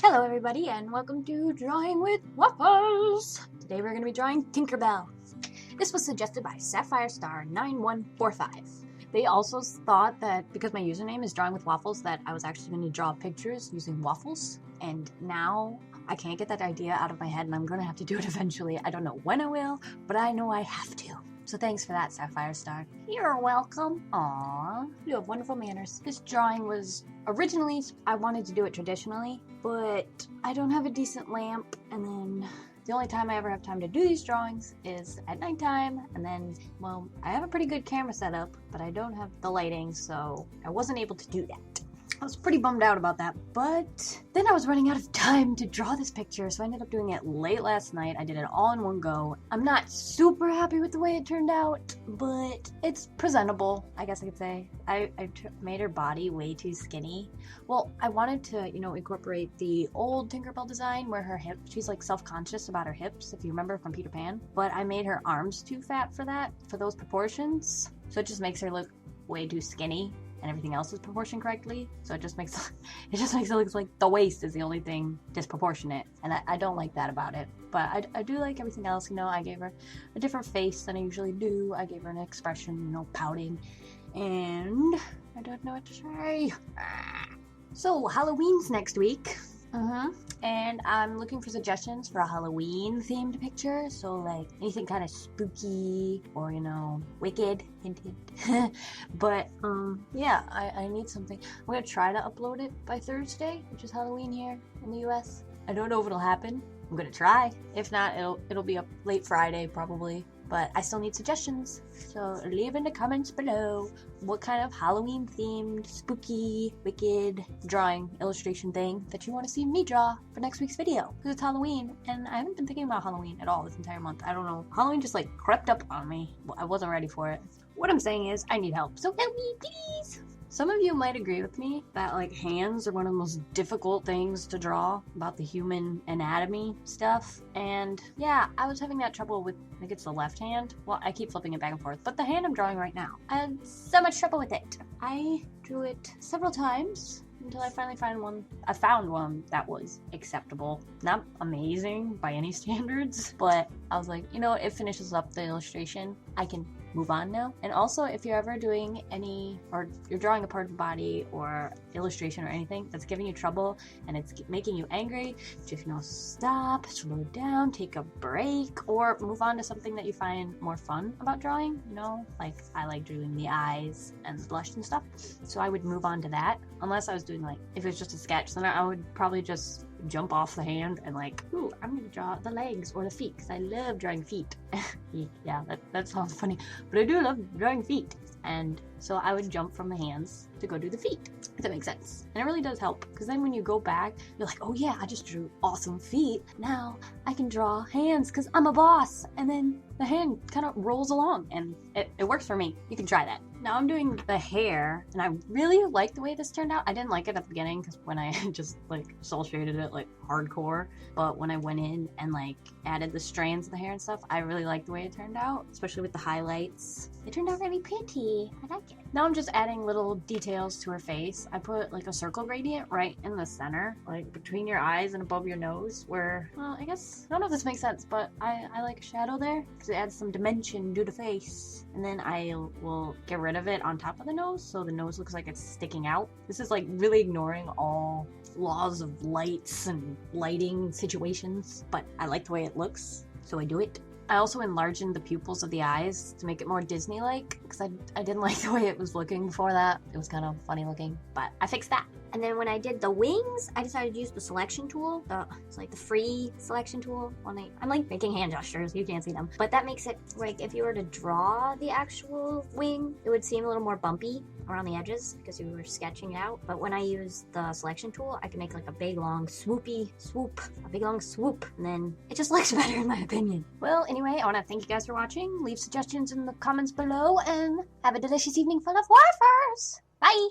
Hello everybody and welcome to Drawing with Waffles! Today we're going to be drawing Tinkerbell. This was suggested by Sapphire Star 9145. They also thought that because my username is Drawing with Waffles that I was actually going to draw pictures using waffles, and now I can't get that idea out of my head and I'm going to have to do it eventually. I don't know when I will, but I know I have to. So thanks for that, Sapphire Star. You're welcome. Aww, you have wonderful manners. This drawing was originally, I wanted to do it traditionally, but I don't have a decent lamp, and then the only time I ever have time to do these drawings is at nighttime, and then, well, I have a pretty good camera setup, but I don't have the lighting, so I wasn't able to do that. I was pretty bummed out about that, but then I was running out of time to draw this picture, so I ended up doing it late last night. I did it all in one go. I'm not super happy with the way it turned out, but it's presentable, I guess I could say. I made her body way too skinny. Well, I wanted to, incorporate the old Tinkerbell design where her hip, she's like self-conscious about her hips, if you remember from Peter Pan, but I made her arms too fat for that, for those proportions, so it just makes her look way too skinny. And everything else is proportioned correctly, so it just makes it look like the waist is the only thing disproportionate, and I don't like that about it. But I do like everything else. I gave her a different face than I usually do. I gave her an expression, pouting, and I don't know what to say. So Halloween's next week. And I'm looking for suggestions for a Halloween themed picture, so like anything kind of spooky or wicked, hint hint. But yeah, I need something. I'm gonna try to upload it by Thursday, which is Halloween here in the US. I don't know if it'll happen. I'm gonna try. If not, it'll be up late Friday probably. But I still need suggestions, so leave in the comments below what kind of Halloween themed, spooky, wicked drawing illustration thing that you want to see me draw for next week's video. Because it's Halloween, and I haven't been thinking about Halloween at all this entire month. I don't know. Halloween just crept up on me. I wasn't ready for it. What I'm saying is, I need help, so help me, please! Some of you might agree with me that hands are one of the most difficult things to draw about the human anatomy stuff. And yeah, I was having that trouble with, I think it's the left hand. Well, I keep flipping it back and forth, but the hand I'm drawing right now, I had so much trouble with it. I drew it several times until I finally found one that was acceptable. Not amazing by any standards, but I was like, it finishes up the illustration. I can move on now. And also, if you're ever doing or you're drawing a part of the body or illustration or anything that's giving you trouble and it's making you angry, just stop, slow down, take a break, or move on to something that you find more fun about drawing. Like I like doing the eyes and the blush and stuff, so I would move on to that. Unless I was doing if it was just a sketch, then I would probably just jump off the hand and ooh, I'm gonna draw the legs or the feet, because I love drawing feet. Yeah, that sounds funny, but I do love drawing feet. And so I would jump from the hands to go do the feet, if that makes sense. And it really does help, because then when you go back, you're like, oh yeah, I just drew awesome feet. Now I can draw hands because I'm a boss. And then the hand kind of rolls along, and it works for me. You can try that. Now I'm doing the hair, and I really like the way this turned out. I didn't like it at the beginning, because when I just soul shaded it hardcore, but when I went in and added the strands of the hair and stuff, I really liked the way it turned out, especially with the highlights. It turned out really pretty. I like it. Now I'm just adding little details to her face. I put a circle gradient right in the center, between your eyes and above your nose, where, well, I guess, I don't know if this makes sense, but I like a shadow there, because it adds some dimension to the face. And then I will get rid of it on top of the nose, so the nose looks like it's sticking out. This is really ignoring all laws of lights and lighting situations, but I like the way it looks, so I do it. I also enlarged the pupils of the eyes to make it more Disney-like, because I didn't like the way it was looking before that. It was kind of funny looking, but I fixed that. And then when I did the wings, I decided to use the selection tool. It's the free selection tool. I'm making hand gestures, you can't see them. But that makes it, if you were to draw the actual wing, it would seem a little more bumpy around the edges because you were sketching it out. But when I use the selection tool, I can make a big long swoop, and then it just looks better in my opinion. Well, anyway, I want to thank you guys for watching. Leave suggestions in the comments below, and have a delicious evening full of wafers. Bye!